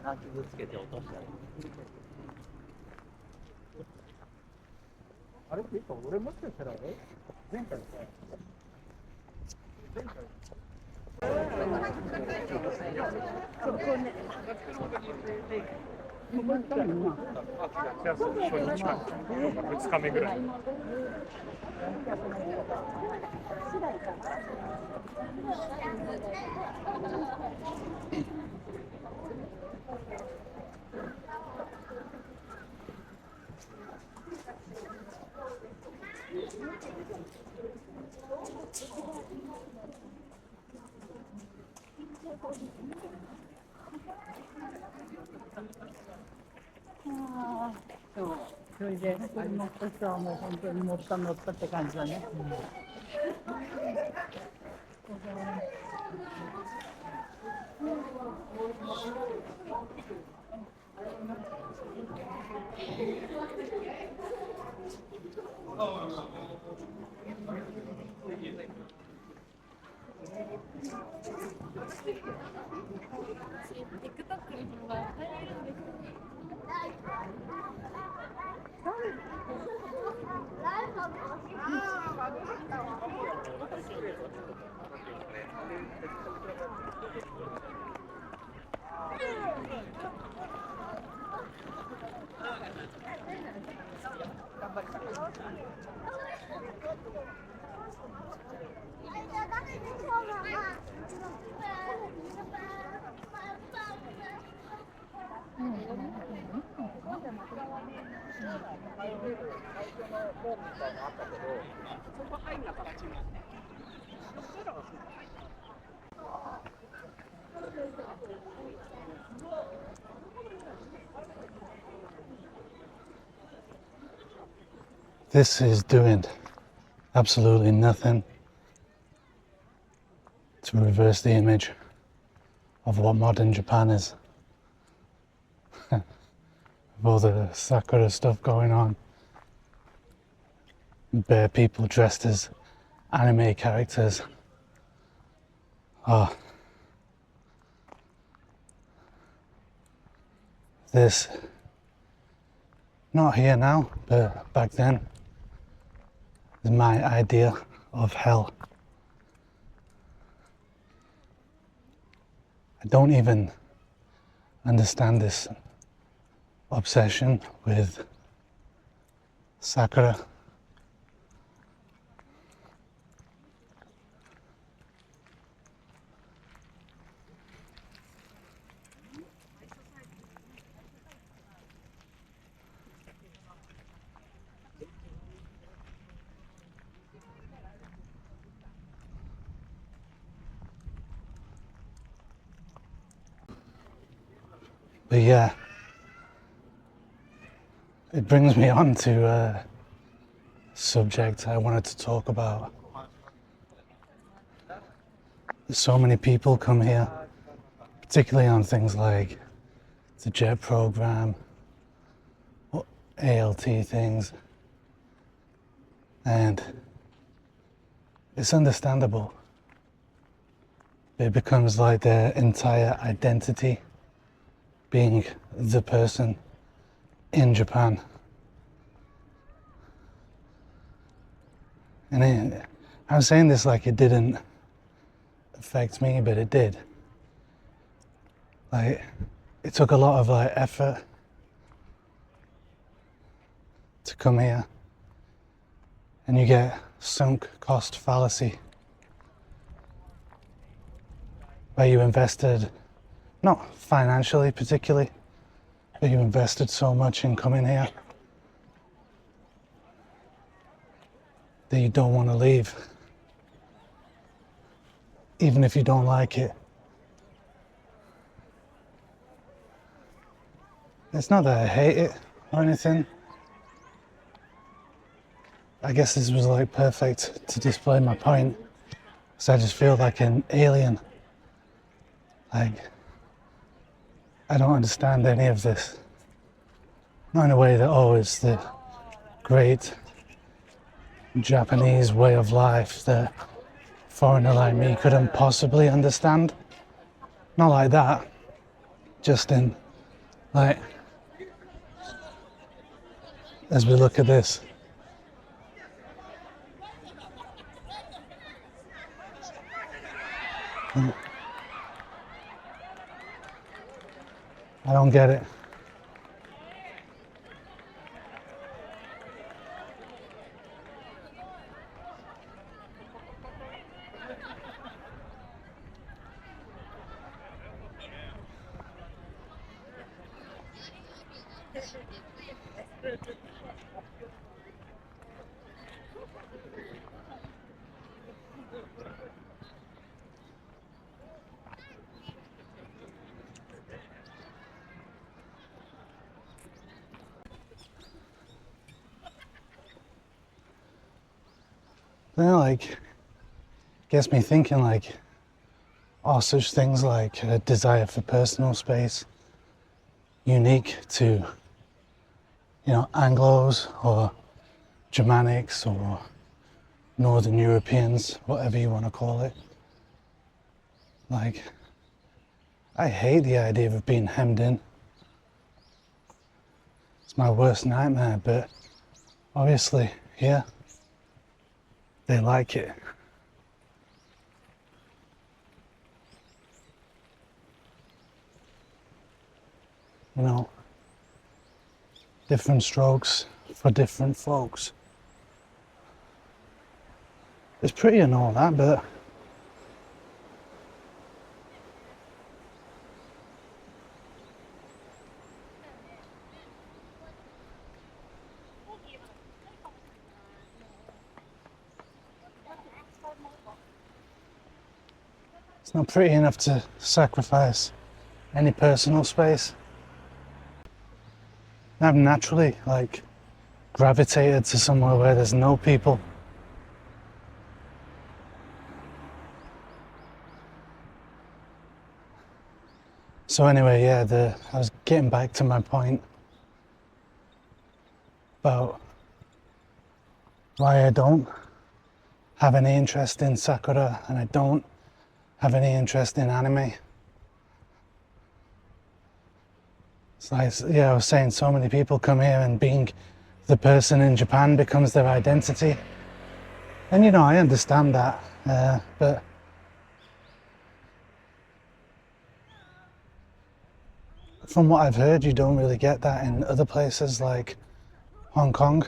鼻傷つけて落としたり。あれって言うと俺もしかしたら前回ここね。ここ行ったのな。初日か2日目ぐらい。それで乗った人はもう本当に乗ったって感じだね。This is doing absolutely nothing to reverse the image of what modern Japan is. With all the sakura stuff going on, bare people dressed as anime characters. Oh, this, not here now, but back then, is my idea of hell. I don't even understand this obsession with sakura. But yeah, it brings me on to a subject I wanted to talk about. So many people come here, particularly on things like the JET program, or ALT things, and it's understandable. It becomes like their entire identity, being the person in Japan. And I'm saying this like it didn't affect me, but it did. Like, it took a lot of effort to come here, and you get sunk cost fallacy, where you invested, not financially particularly, but you invested so much in coming here that you don't want to leave, even if you don't like it. It's not that I hate it or anything. I guess this was like perfect to display my point. So I just feel like an alien. Like, I don't understand any of this. Not in a way that, oh, it's the great Japanese way of life that a foreigner like me couldn't possibly understand. Not like that. Just in, like, as we look at this. I don't get it. Then like gets me thinking like, are such things like a desire for personal space unique to, you know, Anglos or Germanics or Northern Europeans, whatever you want to call it. Like, I hate the idea of being hemmed in. It's my worst nightmare, but obviously, yeah, they like it. You know, different strokes for different folks. It's pretty and all that, but it's not pretty enough to sacrifice any personal space. I've naturally like gravitated to somewhere where there's no people. So anyway, yeah, I was getting back to my point about why I don't have any interest in Sakura and I don't have any interest in anime. It's like, yeah, I was saying, so many people come here and being the person in Japan becomes their identity. And you know, I understand that, but from what I've heard, you don't really get that in other places like Hong Kong.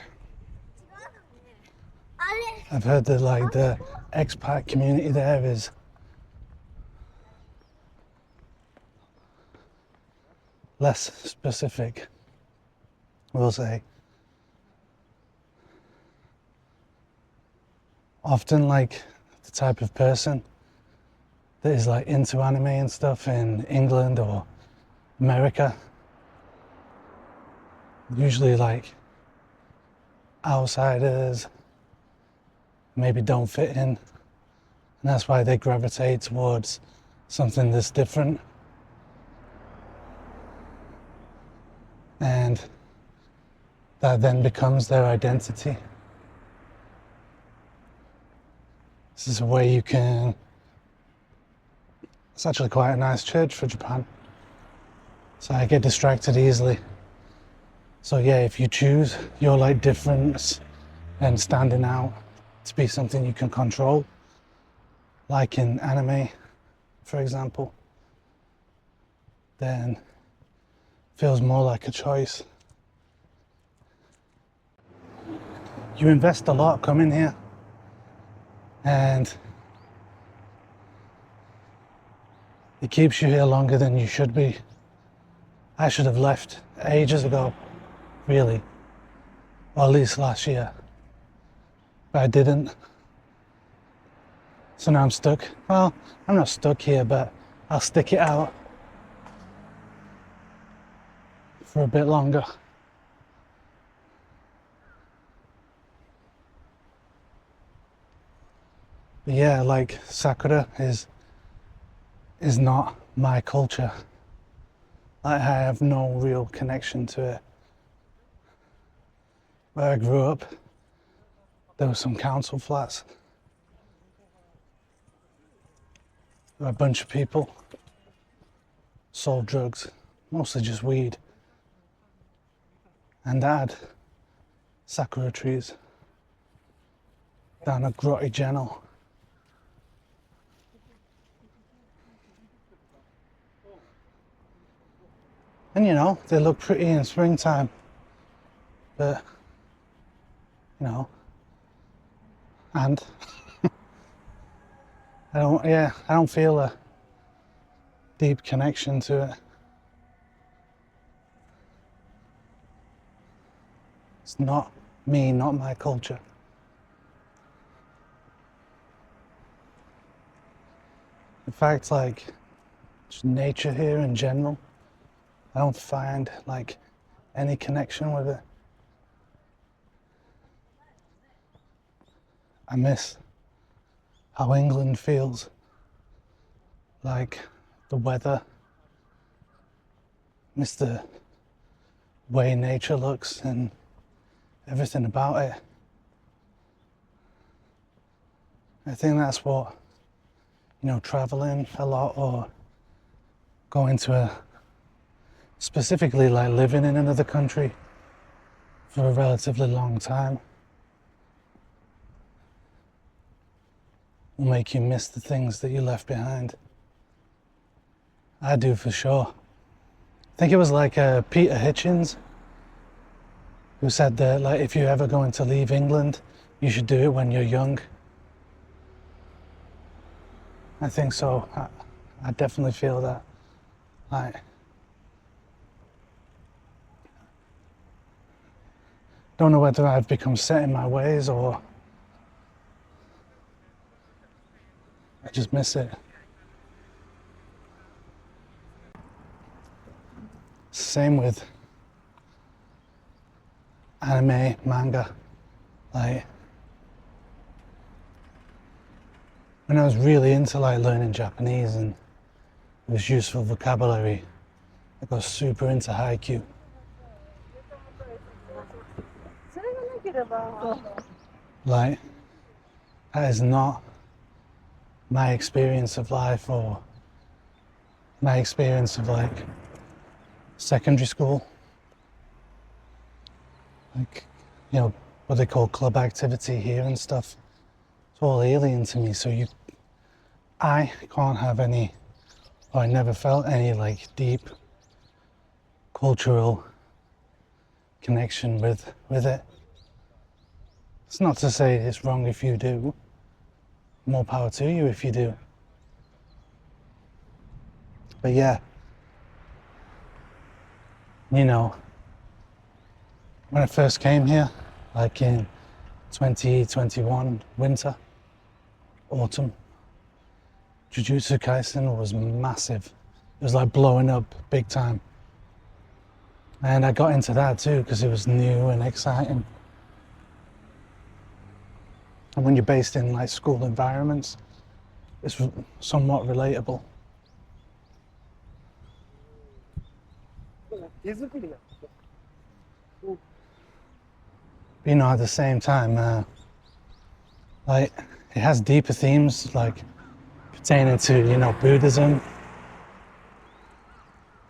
I've heard that like the expat community there is less specific, we'll say. Often like the type of person that is like into anime and stuff in England or America, usually like outsiders, maybe don't fit in, and that's why they gravitate towards something that's different. And that then becomes their identity. This is a way you can, it's actually quite a nice church for Japan. So I get distracted easily. So yeah, if you choose your like difference and standing out to be something you can control, like in anime, for example, then feels more like a choice. You invest a lot coming here, and it keeps you here longer than you should be. I should have left ages ago, really, or at least last year, but I didn't. So now I'm stuck. Well, I'm not stuck here, but I'll stick it out for a bit longer. But yeah, like sakura is not my culture. I have no real connection to it. Where I grew up, there were some council flats. There were a bunch of people sold drugs, mostly just weed. And Dad, sakura trees down a grotty channel. And you know, they look pretty in springtime, but you know, and I don't feel a deep connection to it. It's not me, not my culture. In fact, like, just nature here in general, I don't find like any connection with it. I miss how England feels, like the weather, miss the way nature looks and everything about it. I think that's what, you know, traveling a lot or going to a, specifically like living in another country for a relatively long time will make you miss the things that you left behind. I do for sure. I think it was like Peter Hitchens who said that like if you're ever going to leave England, you should do it when you're young. I think so. I definitely feel that. Like, don't know whether I've become set in my ways or I just miss it. Same with anime, manga. Like, when I was really into like learning Japanese and it was useful vocabulary, I got super into haiku. Like, that is not my experience of life or my experience of like secondary school. Like, you know, what they call club activity here and stuff. It's all alien to me, so I can't have any, or I never felt any like deep cultural connection with it. It's not to say it's wrong if you do. More power to you if you do. But yeah, you know, when I first came here, like in 2021 winter, autumn, Jujutsu Kaisen was massive. It was like blowing up big time. And I got into that too because it was new and exciting. And when you're based in like school environments, it's somewhat relatable. But, you know, at the same time, like it has deeper themes like pertaining to, you know, Buddhism.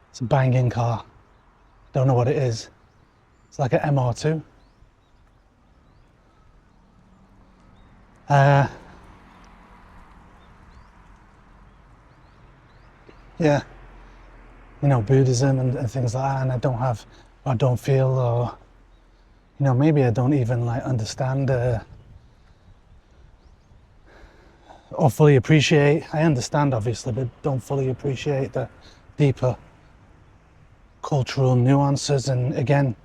It's a banging car. Don't know what it is. It's like an MR2. Yeah, you know, Buddhism and things like that, and I don't feel, or, you know, maybe I don't even like understand or fully appreciate. I understand obviously, but don't fully appreciate the deeper cultural nuances, and again,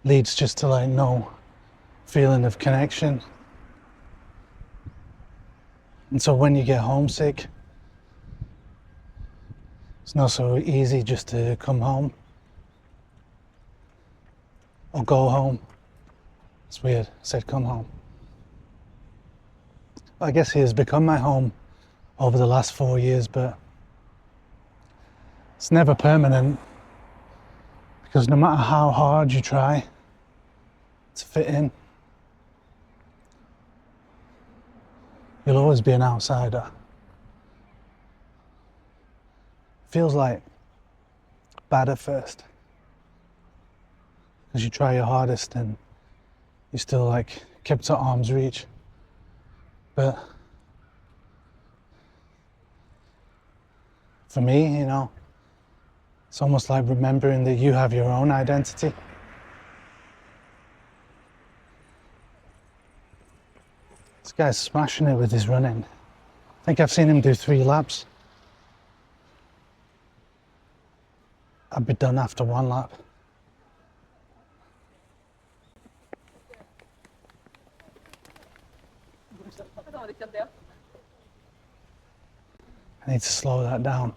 leads just to like no feeling of connection. And so when you get homesick, it's not so easy just to come home. or go home. It's weird, I said come home. I guess he has become my home over the last 4 years, but it's never permanent, because no matter how hard you try to fit in, you'll always be an outsider. Feels like bad at first, because you try your hardest and you're still like kept at arm's reach. But for me, you know, it's almost like remembering that you have your own identity. This guy's smashing it with his running. I think I've seen him do 3 laps. I'd be done after 1 lap. I need to slow that down.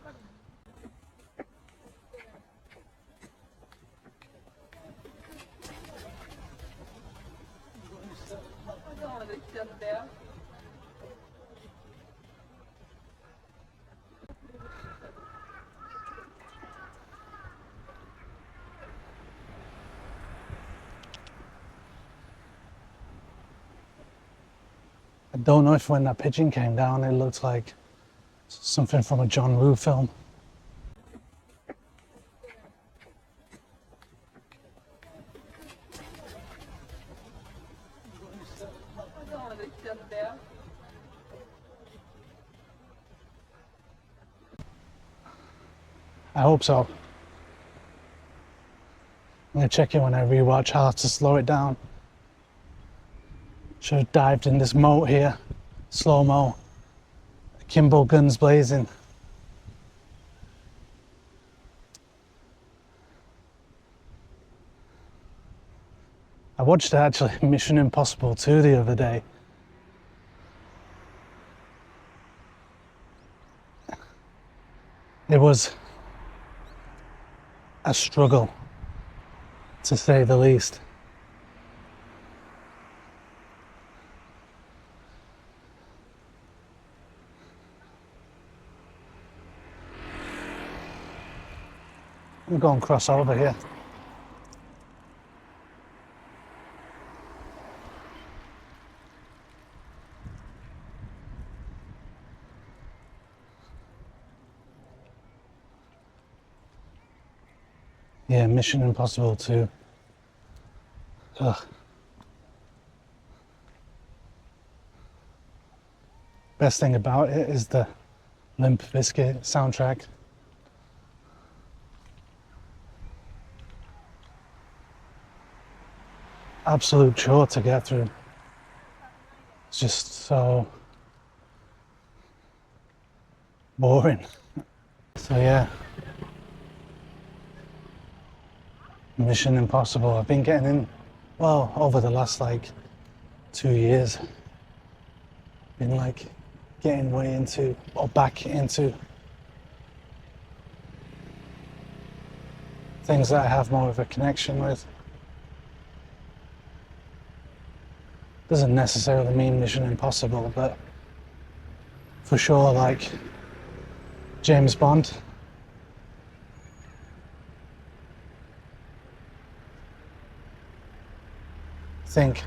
I don't know if when that pigeon came down it looked like something from a John Woo film. I hope so. I'm gonna check it when I rewatch. I'll have to slow it down. Should have dived in this moat here, slow-mo. Kimbo guns blazing. I watched actually Mission Impossible 2 the other day. It was a struggle, to say the least. I'm going to cross over here. Yeah, Mission Impossible 2. Ugh. Best thing about it is the Limp Bizkit soundtrack. Absolute chore to get through. It's just so boring. So yeah, Mission Impossible. I've been getting in, well, over the last like 2 years. Been like getting way into, or back into, things that I have more of a connection with. Doesn't necessarily mean Mission Impossible, but for sure like James Bond. I think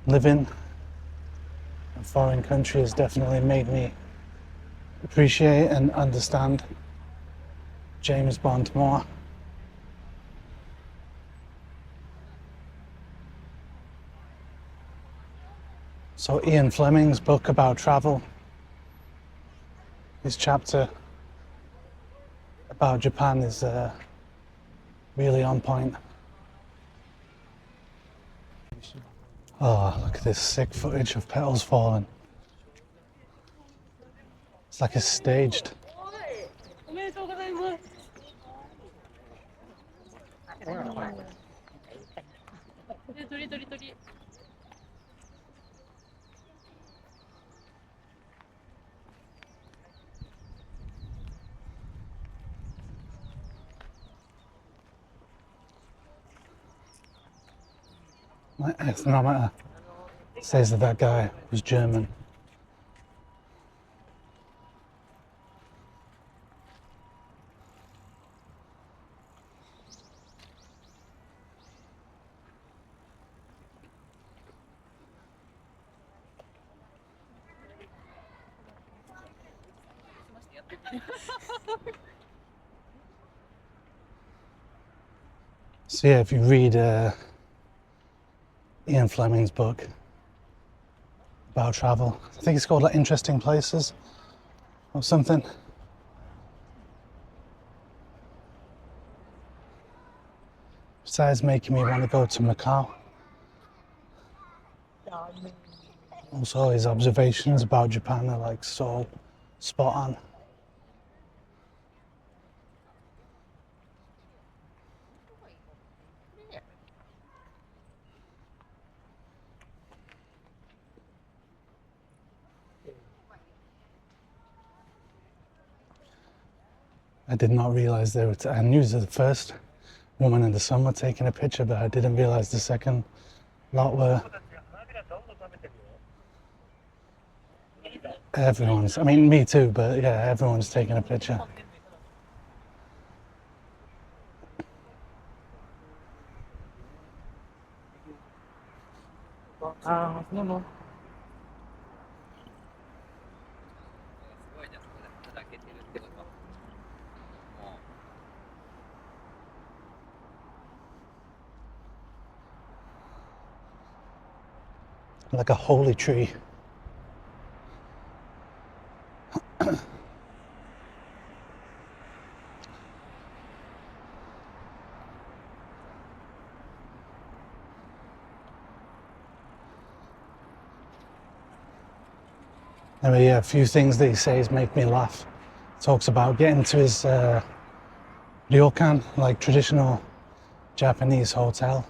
living in a foreign country has definitely made me appreciate and understand James Bond more. So Ian Fleming's book about travel, his chapter about Japan is really on point. Oh, look at this sick footage of petals falling. It's like it's staged. My ethnometer says that that guy was German. So yeah, if you read Ian Fleming's book about travel, I think it's called like Interesting Places or something. Besides making me want to go to Macau, also his observations about Japan are like so spot on. I did not realize they were. I knew the first woman in the sun were taking a picture, but I didn't realize the second lot were. Everyone's. I mean, me too, but yeah, everyone's taking a picture. Like a holy tree. Anyway, yeah, a few things that he says make me laugh. Talks about getting to his ryokan, like traditional Japanese hotel,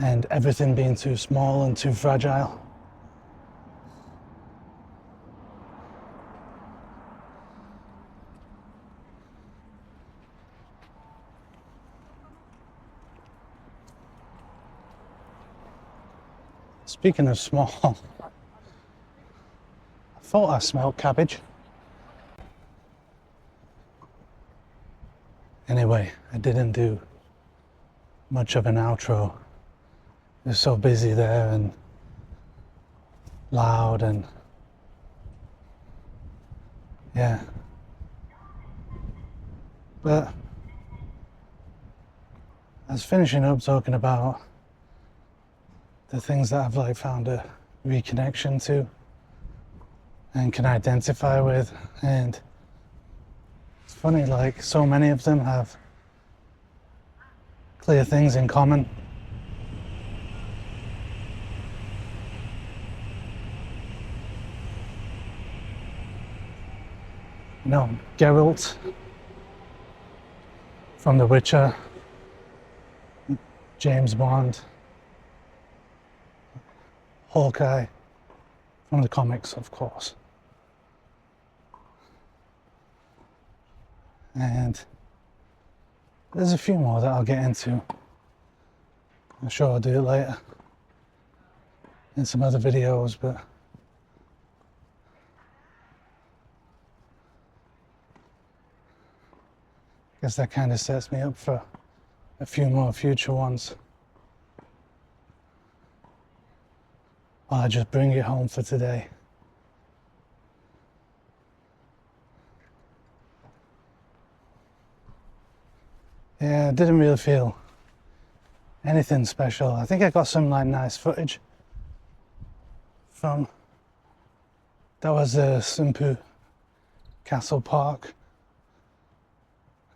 and everything being too small and too fragile. Speaking of small, I thought I smelled cabbage. Anyway, I didn't do much of an outro. It was so busy there and loud and yeah. But I was finishing up talking about the things that I've like found a reconnection to and can identify with, and it's funny, like so many of them have clear things in common. You know, Geralt from The Witcher, James Bond, Hawkeye from the comics, of course. And there's a few more that I'll get into. I'm sure I'll do it later in some other videos, but I guess that kind of sets me up for a few more future ones. I'll just bring it home for today. Yeah, I didn't really feel anything special. I think I got some like nice footage from, that was Sunpu Castle Park.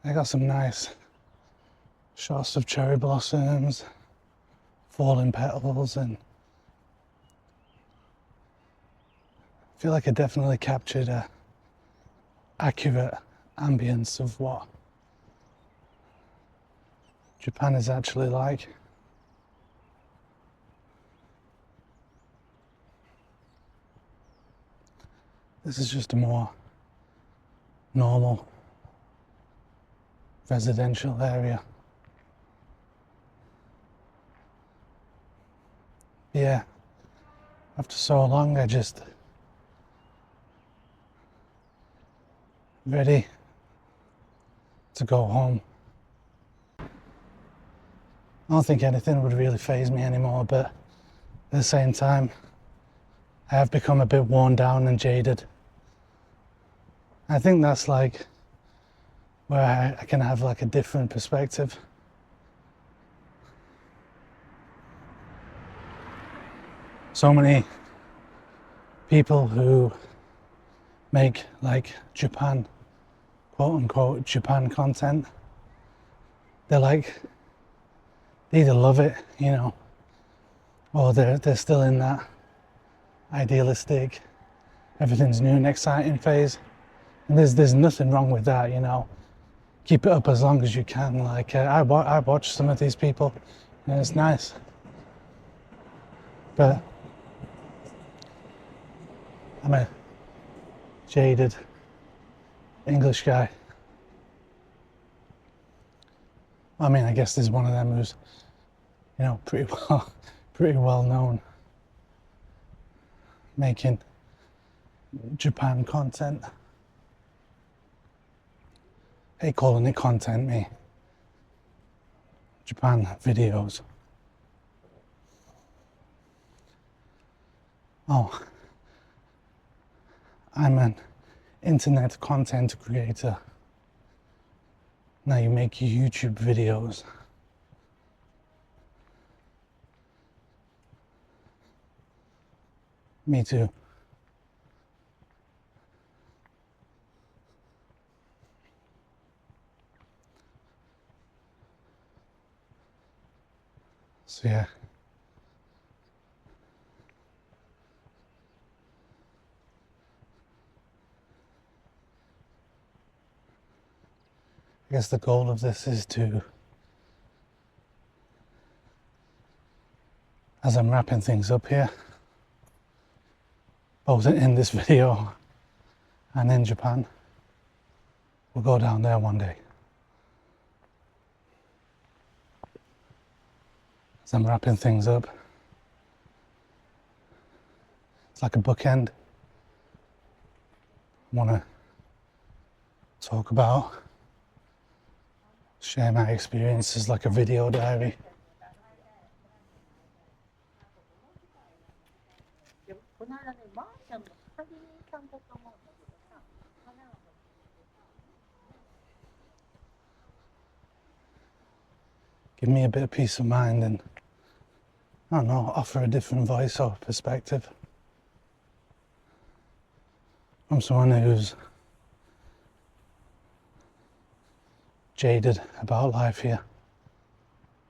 I got some nice shots of cherry blossoms, falling petals, and I feel like I definitely captured a accurate ambience of what Japan is actually like. This is just a more normal residential area. Yeah, after so long, I just ready to go home. I don't think anything would really faze me anymore, but at the same time, I have become a bit worn down and jaded. I think that's like where I can have like a different perspective. So many people who make like Japan, quote unquote, Japan content, they're like, they either love it, you know, or they're still in that idealistic, everything's new and exciting phase. And there's nothing wrong with that, you know. Keep it up as long as you can. Like I watch some of these people, and it's nice. But I'm a jaded English guy. I mean, I guess there's one of them who's, you know, pretty well known, making Japan content. I hate calling it content, me. Japan videos. Oh, I'm an internet content creator. Now you make YouTube videos. Me too. So yeah. I guess the goal of this is to, as I'm wrapping things up here, both in this video and in Japan, we'll go down there one day. As I'm wrapping things up, it's like a bookend. I want to talk about, share my experiences like a video diary. Give me a bit of peace of mind and, I don't know, offer a different voice or perspective from someone who's jaded about life here.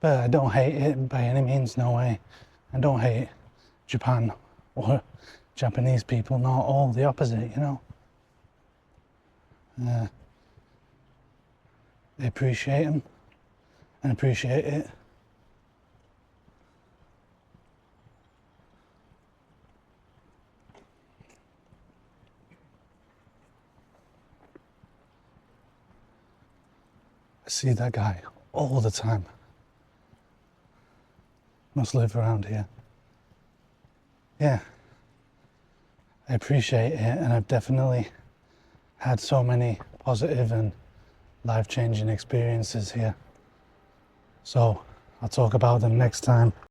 But I don't hate it by any means, no way. I don't hate Japan or Japanese people, not all, the opposite, you know. They appreciate them and appreciate it. I see that guy all the time. Must live around here. Yeah, I appreciate it, and I've definitely had so many positive and life-changing experiences here. So I'll talk about them next time.